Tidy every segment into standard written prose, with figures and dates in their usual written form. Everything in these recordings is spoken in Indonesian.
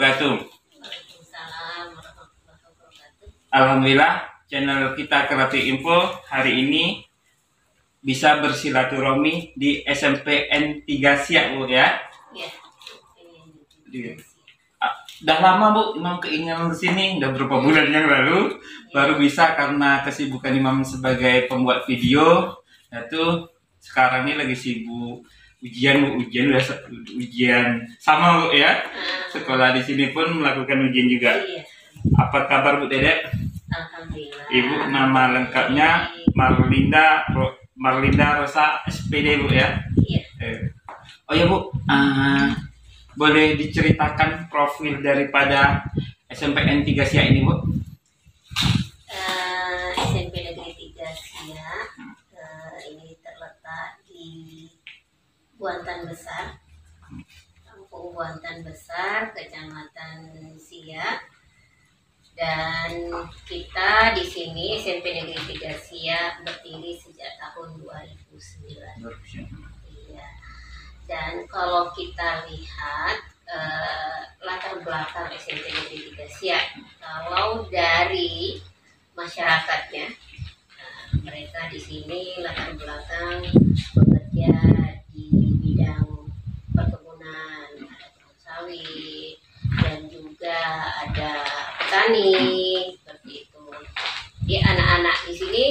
wabarakatuh. Waalaikumsalam warahmatullahi wabarakatuh. Alhamdulillah, channel kita Karate Info hari ini bisa bersilaturahmi di SMPN 3 Siak, Bu ya. Iya. Udah lama Bu, Imam keinginan ke sini, udah berapa bulan yang lalu baru bisa karena kesibukan Imam sebagai pembuat video. Itu sekarang ini lagi sibuk ujian sama Bu ya. Sekolah di sini pun melakukan ujian juga. Iya. Apa kabar Bu Dedek? Alhamdulillah. Ibu nama lengkapnya Marlinda Rosa SPD Bu ya. Iya. Oh ya Bu, boleh diceritakan profil daripada SMPN 3 Siak ini Bu? SMP Negeri 3 Siak ini terletak di Buantan Besar, Kampung Buantan Besar, Kecamatan Siak. Dan kita di sini SMP Negeri 3 Siak berdiri sejak tahun 2009. Iya. Dan kalau kita lihat latar belakang SMP Negeri 3 Siak, kalau dari masyarakatnya, mereka di sini latar belakang bekerja di bidang perkebunan, ada pohon sawit, dan juga ada petani seperti itu. Jadi anak-anak di sini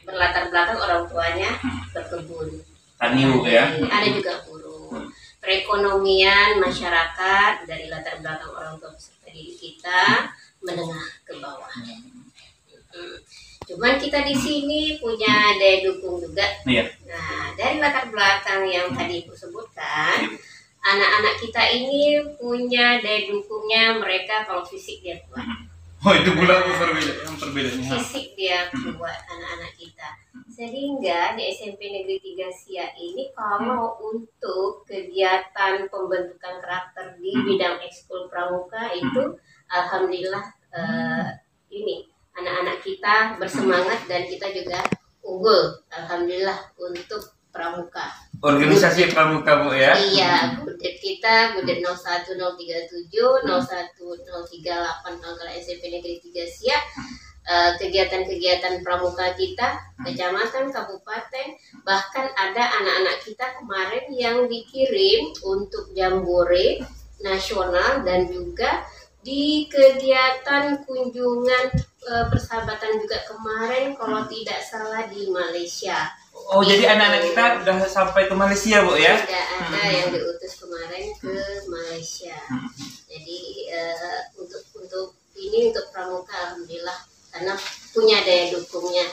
berlatar belakang orang tuanya berkebun. Tani Bu ya. Ada juga buruh. Perekonomian masyarakat dari latar belakang orang tua peserta didik kita menengah ke bawah. Cuman kita di sini punya daya dukung juga. Iya. Nah, dari latar belakang yang tadi Ibu sebutkan, anak-anak kita ini punya daya dukungnya, mereka kalau fisik dia kuat. Oh itu pula perbedaannya. Fisik dia kuat anak-anak kita. Sehingga di SMP Negeri 3 Siak ini kalau untuk kegiatan pembentukan karakter di bidang ekskul pramuka itu alhamdulillah ini anak-anak kita bersemangat dan kita juga unggul alhamdulillah untuk pramuka. Organisasi pramuka Bu ya. Iya, budet kita, budet 01037, 01038 Pangkalan SMP Negeri 3 Siak. Kegiatan-kegiatan pramuka kita, kecamatan, kabupaten, bahkan ada anak-anak kita kemarin yang dikirim untuk jambore nasional dan juga di kegiatan kunjungan persahabatan juga kemarin kalau tidak salah di Malaysia. Oh jadi anak-anak kita udah sampai ke Malaysia Bu ya? Tidak ada yang diutus kemarin ke Malaysia. Jadi untuk ini untuk pramuka alhamdulillah karena punya daya dukungnya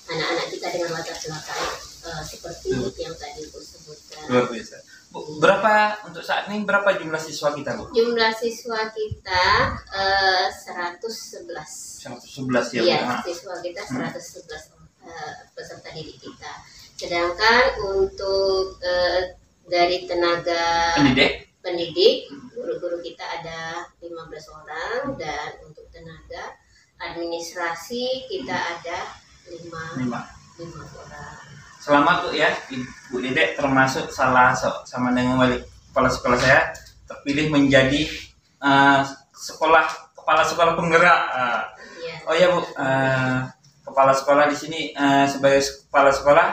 anak-anak kita dengan latar belakang seperti yang tadi Bu sebutkan. Luar biasa. Bu, berapa untuk saat ini berapa jumlah siswa kita Bu? Jumlah siswa kita 111. 111 ya Bu. Iya, siswa kita 111 peserta didik kita. Sedangkan untuk dari tenaga pendidik, guru-guru kita ada 15 orang dan untuk tenaga administrasi kita ada 5 orang. Selamat Bu ya, Ibu Dedek termasuk salah sama dengan wali kepala sekolah saya terpilih menjadi kepala sekolah penggerak. Iya. Oh ya Bu, kepala sekolah di sini sebagai kepala sekolah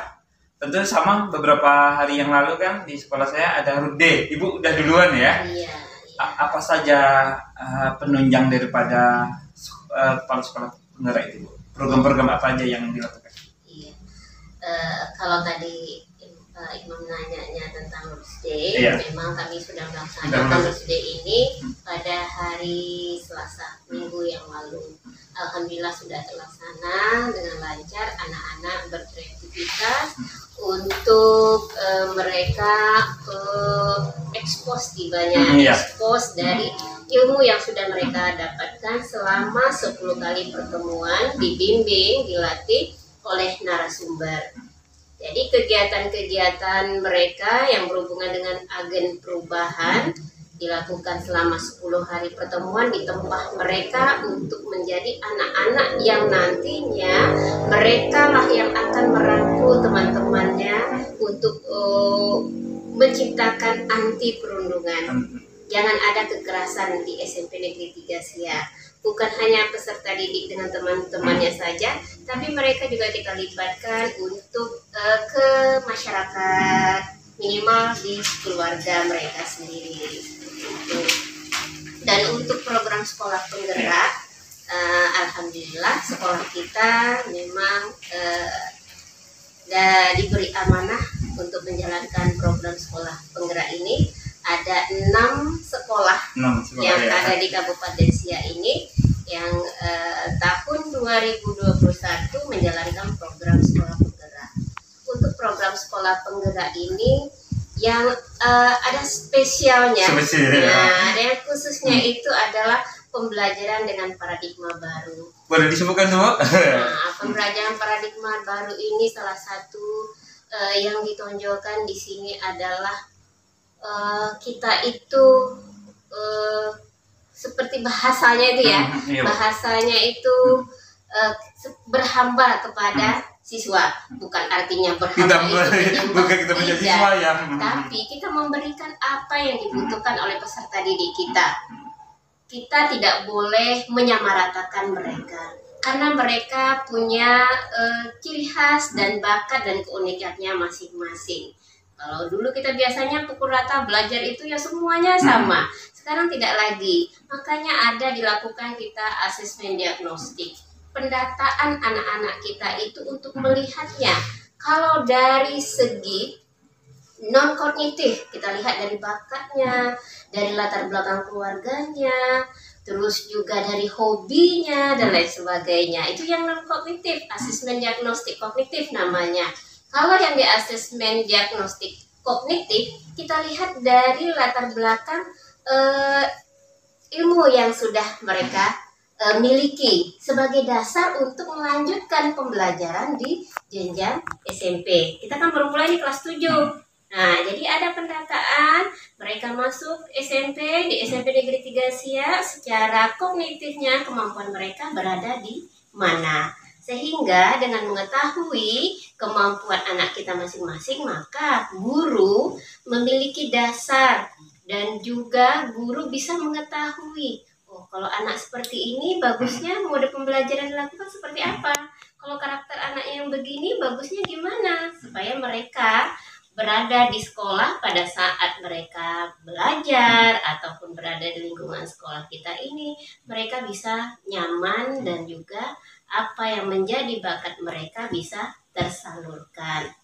tentu sama beberapa hari yang lalu kan di sekolah saya ada Rude. Ibu udah duluan ya? Iya. Apa saja penunjang daripada kepala sekolah penggerak itu Bu? Program-program apa aja yang dilakukan? Iya. Kalau tadi Imam nanya tentang Lulus Day, Iya. memang kami sudah melaksanakan Lulus Day ini pada hari Selasa minggu yang lalu. Alhamdulillah sudah terlaksana dengan lancar, anak-anak berkreativitas untuk mereka ekspos ekspos dari ilmu yang sudah mereka dapatkan selama 10 kali pertemuan, dibimbing, dilatih oleh narasumber. Jadi kegiatan-kegiatan mereka yang berhubungan dengan agen perubahan dilakukan selama 10 hari pertemuan di tempat mereka untuk menjadi anak-anak yang nantinya mereka lah yang akan merangkul teman-temannya untuk menciptakan anti perundungan. jangan ada kekerasan di SMP Negeri 3 Siak. Bukan hanya peserta didik dengan teman-temannya saja, tapi mereka juga kita libatkan untuk ke masyarakat, minimal di keluarga mereka sendiri. Dan untuk program sekolah penggerak, alhamdulillah sekolah kita memang diberi amanah untuk menjalankan program sekolah penggerak ini. Ada 6 sekolah yang ada di Kabupaten Siak ini yang tahun 2021 menjalankan program sekolah penggerak. Untuk program sekolah penggerak ini yang ada spesialnya, nah, ada yang khususnya itu adalah pembelajaran dengan paradigma baru. Boleh disebutkan tuh? Nah, pembelajaran paradigma baru ini salah satu yang ditonjolkan di sini adalah kita itu seperti bahasanya itu ya, bahasanya itu berhamba kepada siswa, bukan artinya berhamba bukan kita menjadi siswa ya, tapi kita memberikan apa yang dibutuhkan oleh peserta didik kita. Kita tidak boleh menyamaratakan mereka, karena mereka punya ciri khas dan bakat dan keunikannya masing-masing. Kalau dulu kita biasanya pukul rata belajar itu ya semuanya sama. Sekarang tidak lagi. Makanya ada dilakukan kita asesmen diagnostik. Pendataan anak-anak kita itu untuk melihatnya. Kalau dari segi non kognitif, kita lihat dari bakatnya, dari latar belakang keluarganya, terus juga dari hobinya dan lain sebagainya. Itu yang non kognitif, asesmen diagnostik kognitif namanya. Kalau yang di asesmen diagnostik kognitif, kita lihat dari latar belakang ilmu yang sudah mereka miliki sebagai dasar untuk melanjutkan pembelajaran di jenjang SMP. Kita kan baru mulai di kelas 7. Nah, jadi ada pendataan mereka masuk SMP di SMP Negeri 3 Siak, secara kognitifnya kemampuan mereka berada di mana. Sehingga dengan mengetahui kemampuan anak kita masing-masing, maka guru memiliki dasar dan juga guru bisa mengetahui, oh kalau anak seperti ini bagusnya mode pembelajaran dilakukan seperti apa, kalau karakter anak yang begini bagusnya gimana, supaya mereka berada di sekolah pada saat mereka belajar ataupun berada di lingkungan sekolah kita ini, mereka bisa nyaman dan juga apa yang menjadi bakat mereka bisa tersalurkan.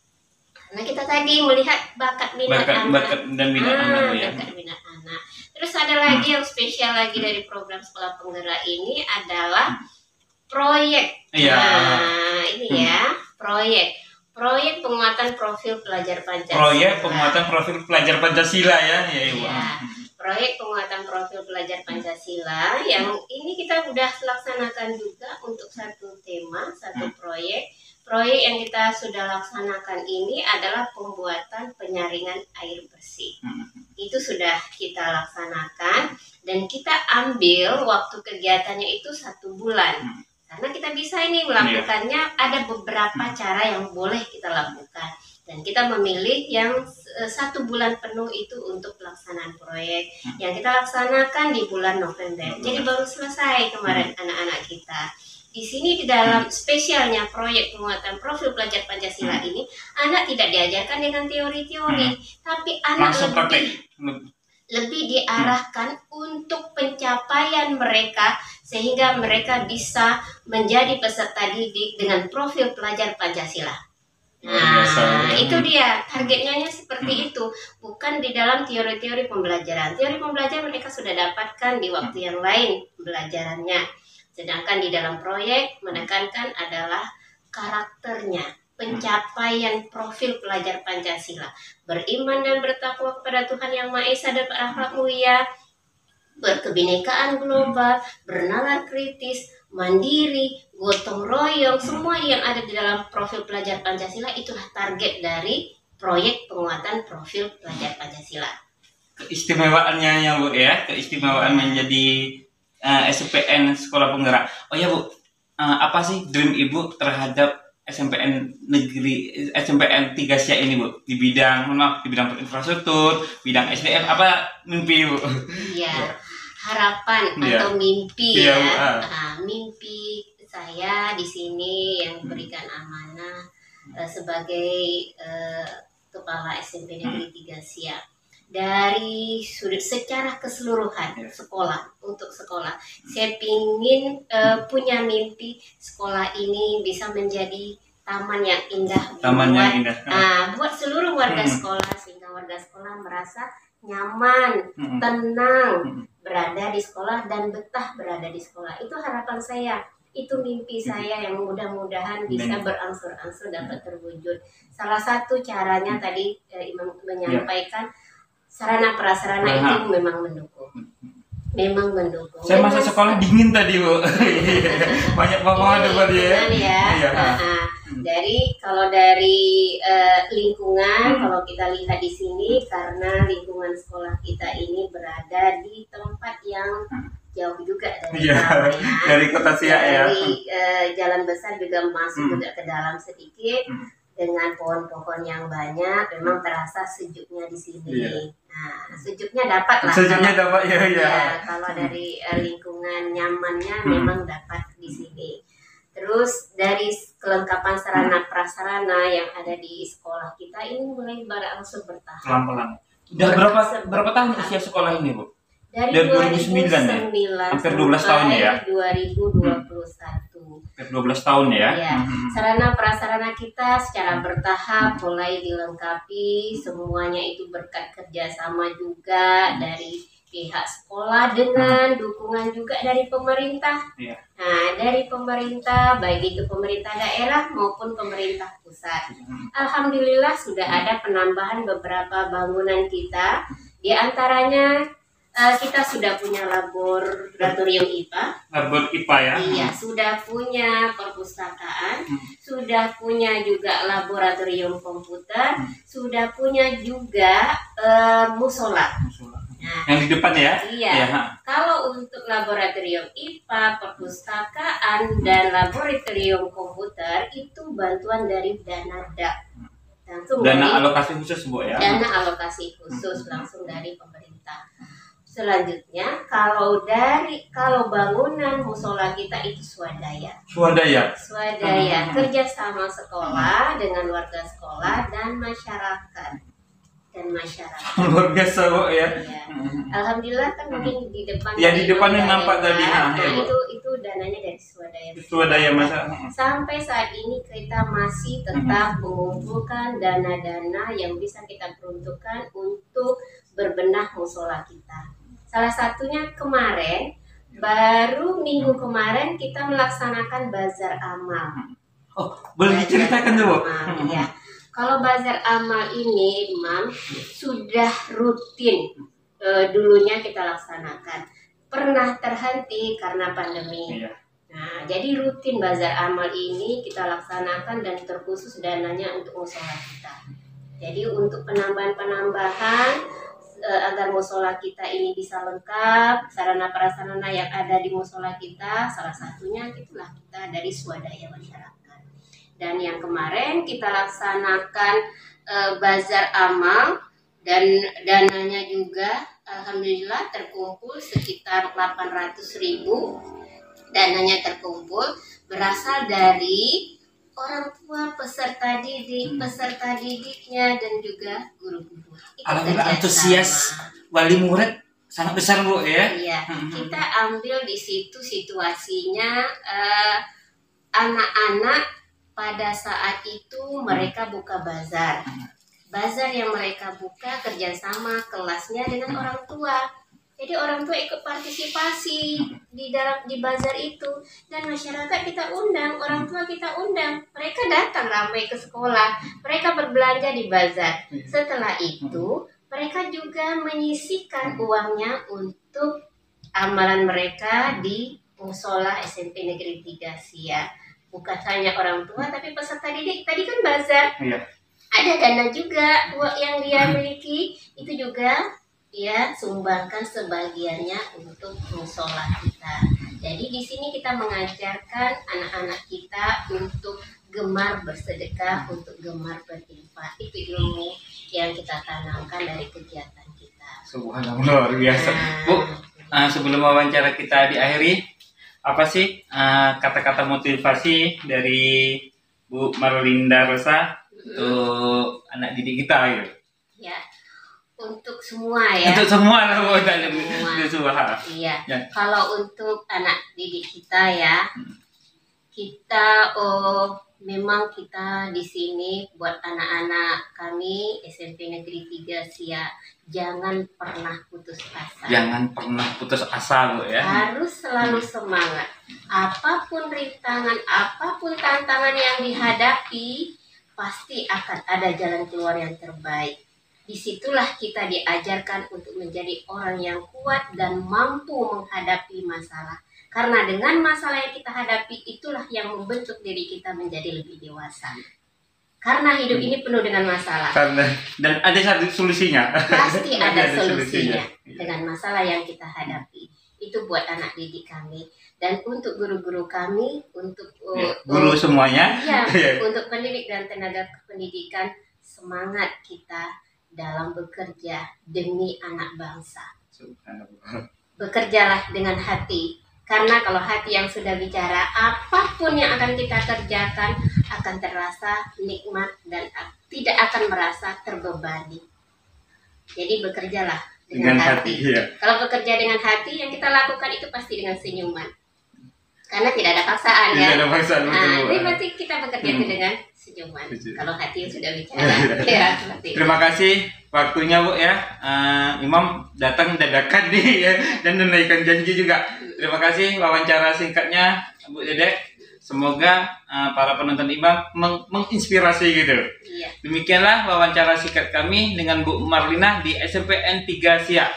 Karena kita tadi melihat bakat minat anak. Bakat dan minat anak ya. Bakat minat anak. Terus ada lagi yang spesial lagi dari program sekolah penggerak ini adalah proyek. Nah, ini ya, proyek penguatan profil pelajar Pancasila. Proyek penguatan profil pelajar Pancasila ya, proyek penguatan profil pelajar Pancasila yang ini kita sudah laksanakan juga untuk satu tema, satu proyek. Proyek yang kita sudah laksanakan ini adalah pembuatan penyaringan air bersih. Itu sudah kita laksanakan dan kita ambil waktu kegiatannya itu 1 bulan. Karena kita bisa ini melakukannya, ada beberapa cara yang boleh kita lakukan. Dan kita memilih yang 1 bulan penuh itu untuk pelaksanaan proyek yang kita laksanakan di bulan November. Jadi baru selesai kemarin anak-anak kita. Di sini di dalam spesialnya proyek penguatan profil pelajar Pancasila ini, anak tidak diajarkan dengan teori-teori, tapi anak lebih diarahkan untuk pencapaian mereka sehingga mereka bisa menjadi peserta didik dengan profil pelajar Pancasila. Nah, itu dia targetnya seperti itu, bukan di dalam teori-teori pembelajaran. Teori pembelajaran mereka sudah dapatkan di waktu yang lain pembelajarannya. Sedangkan di dalam proyek menekankan adalah karakternya, pencapaian profil pelajar Pancasila, beriman dan bertakwa kepada Tuhan Yang Maha Esa dan berakhlak mulia, berkebinekaan global, bernalar kritis, mandiri, gotong royong, semua yang ada di dalam profil pelajar Pancasila itulah target dari proyek penguatan profil pelajar Pancasila. Keistimewaannya ya Bu ya, keistimewaan menjadi SPN Sekolah Penggerak. Oh ya Bu, apa sih dream Ibu terhadap SMPN negeri SMPN 3 Siak ini Bu, di bidang di bidang infrastruktur, bidang SDM, apa mimpi Bu? Iya, harapan Iya. atau mimpi Iya, ya. Bu. Mimpi saya di sini yang diberikan amanah sebagai kepala SMP Negeri 3 Siak. Dari sudut secara keseluruhan sekolah, untuk sekolah, saya ingin punya mimpi sekolah ini bisa menjadi taman yang indah, buat seluruh warga sekolah, sehingga warga sekolah merasa nyaman, tenang berada di sekolah dan betah berada di sekolah. Itu harapan saya, itu mimpi saya yang mudah-mudahan bisa berangsur-angsur dapat terwujud. Salah satu caranya tadi Imam menyampaikan, sarana prasarana itu memang mendukung. Memang mendukung. Saya masa sekolah dingin tadi Bu. Banyak banget buat ya. Kalau dari lingkungan, kalau kita lihat di sini, karena lingkungan sekolah kita ini berada di tempat yang jauh juga dari dari Kota Siak ya. Dari jalan besar juga masuk juga ke dalam sedikit. Dengan pohon-pohon yang banyak, memang terasa sejuknya di sini. Nah, sejuknya dapat lah. Sejuknya dapat ya. Kalau dari lingkungan nyamannya memang dapat di sini. Terus dari kelengkapan sarana prasarana yang ada di sekolah kita ini mulai berangsur bertahap. Pelan-pelan. Udah berapa tahun usia sekolah ini Bu? Dari 2009 ya? Hampir 12 tahun ya? 2021. Hampir 12 tahun ya? Ya. Sarana prasarana kita secara bertahap mulai dilengkapi, semuanya itu berkat kerjasama juga dari pihak sekolah dengan dukungan juga dari pemerintah. Nah, dari pemerintah, baik itu pemerintah daerah maupun pemerintah pusat. Alhamdulillah sudah ada penambahan beberapa bangunan kita. Di antaranya kita sudah punya laboratorium IPA. Labor IPA ya? Iya, sudah punya perpustakaan, sudah punya juga laboratorium komputer, sudah punya juga musola. Nah, yang di depan ya? Iya. Kalau untuk laboratorium IPA, perpustakaan, dan laboratorium komputer itu bantuan dari dana DAP. Dana alokasi khusus Bu ya? Dana alokasi khusus langsung dari pemerintah. Selanjutnya, kalau bangunan musola kita itu swadaya. Swadaya, kerjasama sekolah dengan warga sekolah dan masyarakat. Luar biasa Bu ya. Alhamdulillah kan mungkin di depan. Ya di depan yang nampak tadi. Itu dananya dari swadaya. Swadaya masyarakat. Sampai saat ini kita masih tetap mengumpulkan dana-dana yang bisa kita peruntukkan untuk berbenah musola kita. Salah satunya kemarin, baru minggu kemarin kita melaksanakan bazar amal. Oh, boleh diceritakan dulu? Ya. Kalau bazar amal ini, Imam, sudah rutin dulunya kita laksanakan. Pernah terhenti karena pandemi. Nah, jadi rutin bazar amal ini kita laksanakan dan terkhusus dananya untuk musola kita. Jadi untuk penambahan agar musola kita ini bisa lengkap, sarana prasarana yang ada di musola kita, salah satunya itulah kita dari swadaya masyarakat. Dan yang kemarin kita laksanakan bazar amal dan dananya juga alhamdulillah terkumpul sekitar 800.000. Dananya terkumpul berasal dari orang tua, peserta didiknya, dan juga guru-guru. Alhamdulillah antusias wali murid sangat besar Bu ya. Iya, kita ambil di situ situasinya anak-anak pada saat itu mereka buka bazar. Bazar yang mereka buka kerjasama kelasnya dengan orang tua. Jadi orang tua ikut partisipasi di bazar itu, dan masyarakat kita undang, orang tua kita undang, mereka datang ramai ke sekolah, mereka berbelanja di bazar. Setelah itu mereka juga menyisihkan uangnya untuk amalan mereka di musola SMP Negeri 3 Siak. Bukan hanya orang tua tapi peserta didik. Tadi kan bazar, ada dana juga yang dia miliki, itu juga dia sumbangkan sebagiannya untuk musola kita. Jadi di sini kita mengajarkan anak-anak kita untuk gemar bersedekah, untuk gemar berinfak. Itu ilmu yang kita tanamkan dari kegiatan kita. Subhanallah, luar biasa. Bu, sebelum wawancara kita diakhiri, apa sih kata-kata motivasi dari Bu Marlinda Rosa untuk anak didik kita gitu? Ya, untuk semua ya. Untuk semua lah, Bu. Semua. Iya. Ya. Kalau untuk anak didik kita ya, kita memang kita di sini buat anak-anak kami SMP Negeri 3 Siak, jangan pernah putus asa. Jangan pernah putus asa, Bu ya. Harus selalu semangat. Apapun rintangan, apapun tantangan yang dihadapi, pasti akan ada jalan keluar yang terbaik. Disitulah kita diajarkan untuk menjadi orang yang kuat dan mampu menghadapi masalah. Karena dengan masalah yang kita hadapi, itulah yang membentuk diri kita menjadi lebih dewasa. Karena hidup ini penuh dengan masalah. Dan ada satu solusinya. Pasti ada solusinya dengan masalah yang kita hadapi. Itu buat anak didik kami. Dan untuk guru-guru kami, untuk guru semuanya. Ya, untuk pendidik dan tenaga pendidikan, semangat kita dalam bekerja demi anak bangsa. Bekerjalah dengan hati. Karena kalau hati yang sudah bicara, apapun yang akan kita kerjakan akan terasa nikmat dan tidak akan merasa terbebani. Jadi bekerjalah dengan hati. Ya. Kalau bekerja dengan hati, yang kita lakukan itu pasti dengan senyuman. Karena tidak ada paksaan ya. Tidak ada paksaan, betul. Jadi berarti kita bekerja itu dengan senyuman. Kalau hati yang sudah bicara. Ya, seperti Terima kasih waktunya, Bu ya. Imam datang dadakan nih ya, dan menunaikan janji juga. Terima kasih wawancara singkatnya, Bu Dedek. Semoga para penonton Imam menginspirasi gitu. Iya. Demikianlah wawancara singkat kami dengan Bu Marlina di SMPN 3 Siak.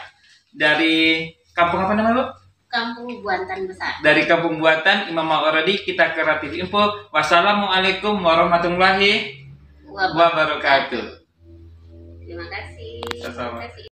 Dari kampung apa namanya, Bu? Kampung Buantan Besar. Dari Kampung Buantan, Imam Mawardi, kita Kreatif Info. Wassalamualaikum warahmatullahi wabarakatuh. Terima kasih. Sama-sama.